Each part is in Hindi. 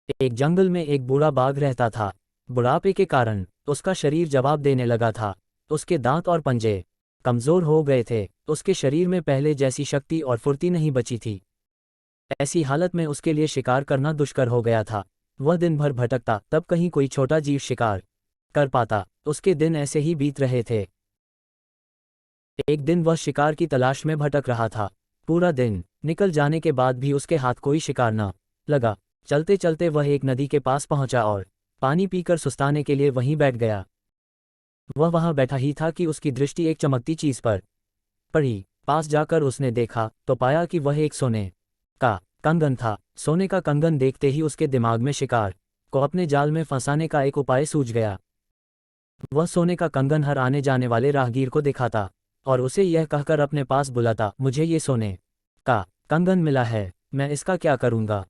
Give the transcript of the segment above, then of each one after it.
एक जंगल में एक बूढ़ा बाघ रहता था। बुढ़ापे के कारण उसका शरीर जवाब देने लगा था। उसके दांत और पंजे कमजोर हो गए थे। उसके शरीर में पहले जैसी शक्ति और फुर्ती नहीं बची थी। ऐसी हालत में उसके लिए शिकार करना दुष्कर हो गया था। वह दिन भर भटकता, तब कहीं कोई छोटा जीव शिकार कर पाता। उसके दिन ऐसे ही बीत रहे थे। एक दिन वह शिकार की तलाश में भटक रहा था। पूरा दिन निकल जाने के बाद भी उसके हाथ कोई शिकार न लगा। चलते चलते वह एक नदी के पास पहुंचा और पानी पीकर सुस्ताने के लिए वहीं बैठ गया। वह वहां बैठा ही था कि उसकी दृष्टि एक चमकती चीज पर पड़ी। पास जाकर उसने देखा तो पाया कि वह एक सोने का कंगन था। सोने का कंगन देखते ही उसके दिमाग में शिकार को अपने जाल में फंसाने का एक उपाय सूझ गया। वह सोने का कंगन हर आने जाने वाले राहगीर को दिखाता और उसे यह कहकर अपने पास बुलाता, मुझे ये सोने का कंगन मिला है, मैं इसका क्या करूंगा?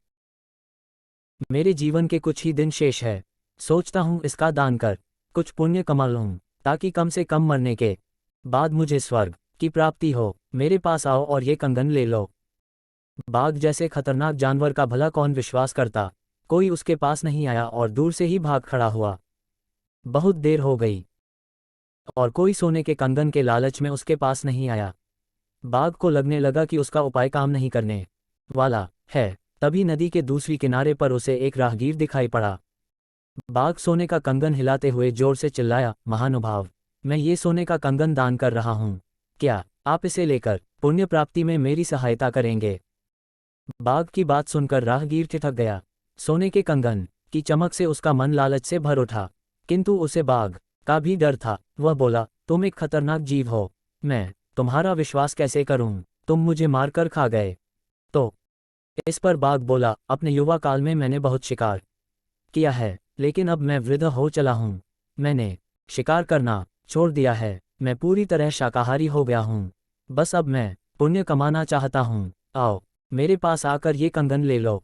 मेरे जीवन के कुछ ही दिन शेष है। सोचता हूँ इसका दान कर कुछ पुण्य कमा लूँ, ताकि कम से कम मरने के बाद मुझे स्वर्ग की प्राप्ति हो। मेरे पास आओ और ये कंगन ले लो। बाघ जैसे खतरनाक जानवर का भला कौन विश्वास करता। कोई उसके पास नहीं आया और दूर से ही भाग खड़ा हुआ। बहुत देर हो गई और कोई सोने के कंगन के लालच में उसके पास नहीं आया। बाघ को लगने लगा कि उसका उपाय काम नहीं करने वाला है। तभी नदी के दूसरी किनारे पर उसे एक राहगीर दिखाई पड़ा। बाघ सोने का कंगन हिलाते हुए जोर से चिल्लाया, महानुभाव, मैं ये सोने का कंगन दान कर रहा हूँ। क्या आप इसे लेकर पुण्य प्राप्ति में मेरी सहायता करेंगे? बाघ की बात सुनकर राहगीर ठिठक गया। सोने के कंगन की चमक से उसका मन लालच से भर उठा, किंतु उसे बाघ का भी डर था। वह बोला, तुम एक खतरनाक जीव हो, मैं तुम्हारा विश्वास कैसे करूं? तुम मुझे मारकर खा गए तो? इस पर बाघ बोला, अपने युवा काल में मैंने बहुत शिकार किया है, लेकिन अब मैं वृद्ध हो चला हूं। मैंने शिकार करना छोड़ दिया है। मैं पूरी तरह शाकाहारी हो गया हूं। बस अब मैं पुण्य कमाना चाहता हूं। आओ, मेरे पास आकर ये कंगन ले लो।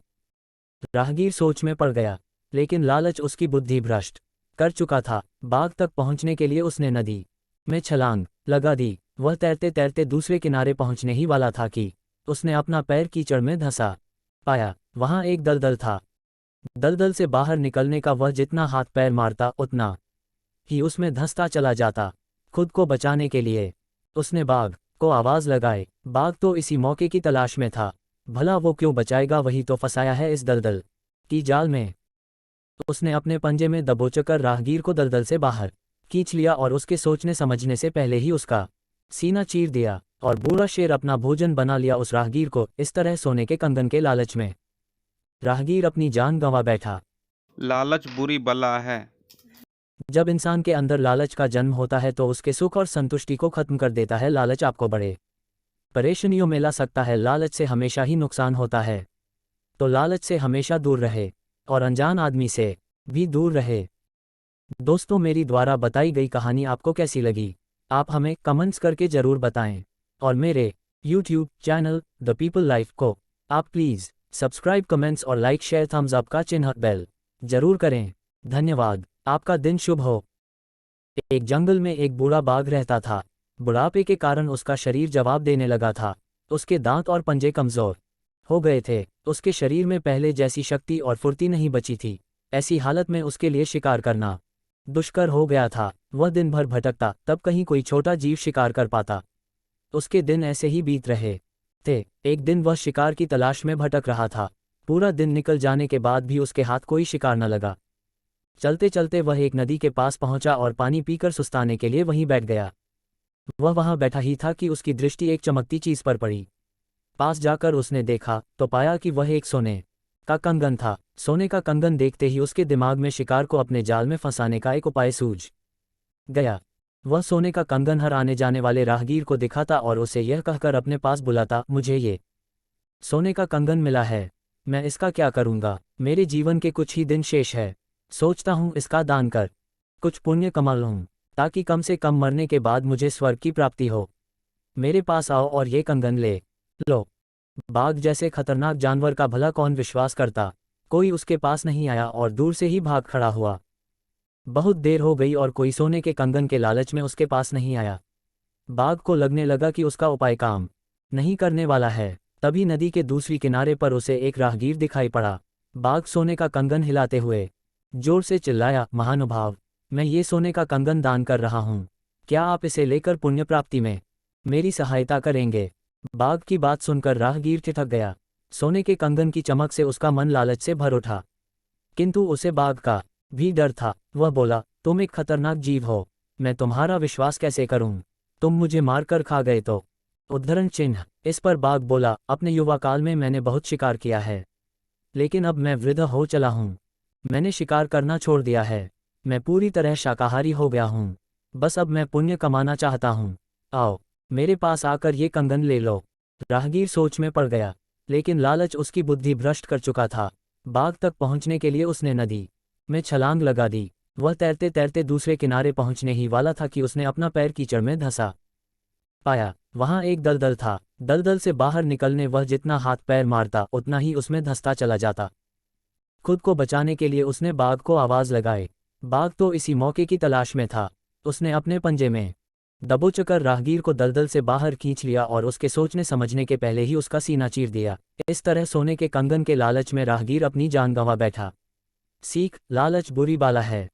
राहगीर सोच में पड़ गया, लेकिन लालच उसकी बुद्धि भ्रष्ट कर चुका था। बाघ तक पहुंचने के लिए उसने नदी में छलांग लगा दी। वह तैरते तैरते दूसरे किनारे पहुंचने ही वाला था कि उसने अपना पैर कीचड़ में धंसा पाया। वहां एक दलदल था। दलदल से बाहर निकलने का वह जितना हाथ पैर मारता, उतना ही उसमें धंसता चला जाता। खुद को बचाने के लिए उसने बाघ को आवाज लगाई। बाघ तो इसी मौके की तलाश में था। भला वो क्यों बचाएगा, वही तो फंसाया है इस दलदल की जाल में। उसने अपने पंजे में दबोचकर राहगीर को दलदल से बाहर खींच लिया और उसके सोचने समझने से पहले ही उसका सीना चीर दिया और बूढ़ा शेर अपना भोजन बना लिया उस राहगीर को। इस तरह सोने के कंगन के लालच में राहगीर अपनी जान गंवा बैठा। लालच बुरी बला है। जब इंसान के अंदर लालच का जन्म होता है तो उसके सुख और संतुष्टि को खत्म कर देता है। लालच आपको बड़े परेशानियों में ला सकता है। लालच से हमेशा ही नुकसान होता है। तो लालच से हमेशा दूर रहे और अनजान आदमी से भी दूर रहे। दोस्तों, मेरी द्वारा बताई गई कहानी आपको कैसी लगी? आप हमें कमेंट्स करके ज़रूर बताएं। और मेरे YouTube channel the people life को आप प्लीज़ सब्सक्राइब, कमेंट्स और लाइक, शेयर, थम्स अप का चिन्ह बेल जरूर करें। धन्यवाद। आपका दिन शुभ हो। एक जंगल में एक बूढ़ा बाघ रहता था। बुढ़ापे के कारण उसका शरीर जवाब देने लगा था। उसके दांत और पंजे कमजोर हो गए थे। उसके शरीर में पहले जैसी शक्ति और फुर्ती नहीं बची थी। ऐसी हालत में उसके लिए शिकार करना दुष्कर हो गया था। वह दिन भर भटकता, तब कहीं कोई छोटा जीव शिकार कर पाता। उसके दिन ऐसे ही बीत रहे थे। एक दिन वह शिकार की तलाश में भटक रहा था। पूरा दिन निकल जाने के बाद भी उसके हाथ कोई शिकार न लगा। चलते चलते वह एक नदी के पास पहुंचा और पानी पीकर सुस्ताने के लिए वहीं बैठ गया। वह वहां बैठा ही था कि उसकी दृष्टि एक चमकती चीज पर पड़ी। पास जाकर उसने देखा तो पाया कि वह एक सोने का कंगन था। सोने का कंगन देखते ही उसके दिमाग में शिकार को अपने जाल में फंसाने का एक उपाय सूझ गया। वह सोने का कंगन हर आने जाने वाले राहगीर को दिखाता और उसे यह कहकर अपने पास बुलाता, मुझे ये सोने का कंगन मिला है, मैं इसका क्या करूंगा? मेरे जीवन के कुछ ही दिन शेष है। सोचता हूँ इसका दान कर कुछ पुण्य कमा लूँ, ताकि कम से कम मरने के बाद मुझे स्वर्ग की प्राप्ति हो। मेरे पास आओ और ये कंगन ले लो। बाघ जैसे खतरनाक जानवर का भला कौन विश्वास करता। कोई उसके पास नहीं आया और दूर से ही भाग खड़ा हुआ। बहुत देर हो गई और कोई सोने के कंगन के लालच में उसके पास नहीं आया। बाघ को लगने लगा कि उसका उपाय काम नहीं करने वाला है। तभी नदी के दूसरी किनारे पर उसे एक राहगीर दिखाई पड़ा। बाघ सोने का कंगन हिलाते हुए जोर से चिल्लाया, महानुभाव, मैं ये सोने का कंगन दान कर रहा हूँ। क्या आप इसे लेकर पुण्य प्राप्ति में मेरी सहायता करेंगे? बाघ की बात सुनकर राहगीर ठिठक गया। सोने के कंगन की चमक से उसका मन लालच से भर उठा, किंतु उसे बाघ का भी डर था। वह बोला, तुम एक खतरनाक जीव हो, मैं तुम्हारा विश्वास कैसे करूं? तुम मुझे मारकर खा गए तो? उद्धरण चिन्ह। इस पर बाघ बोला, अपने युवा काल में मैंने बहुत शिकार किया है, लेकिन अब मैं वृद्ध हो चला हूं। मैंने शिकार करना छोड़ दिया है। मैं पूरी तरह शाकाहारी हो गया हूं। बस अब मैं पुण्य कमाना चाहता हूं। आओ, मेरे पास आकर ये कंगन ले लो। राहगीर सोच में पड़ गया, लेकिन लालच उसकी बुद्धि भ्रष्ट कर चुका था। बाघ तक पहुंचने के लिए उसने नदी में छलांग लगा दी। वह तैरते तैरते दूसरे किनारे पहुंचने ही वाला था कि उसने अपना पैर कीचड़ में धंसा पाया। वहां एक दलदल था। दलदल से बाहर निकलने वह जितना हाथ पैर मारता उतना ही उसमें धंसता चला जाता। खुद को बचाने के लिए उसने बाघ को आवाज लगाई। बाघ तो इसी मौके की तलाश में था। उसने अपने पंजे में दबोचकर राहगीर को दलदल से बाहर खींच लिया और उसके सोचने समझने के पहले ही उसका सीना चीर दिया। इस तरह सोने के कंगन के लालच में राहगीर अपनी जान गंवा बैठा। सीख, लालच बुरी बाला है।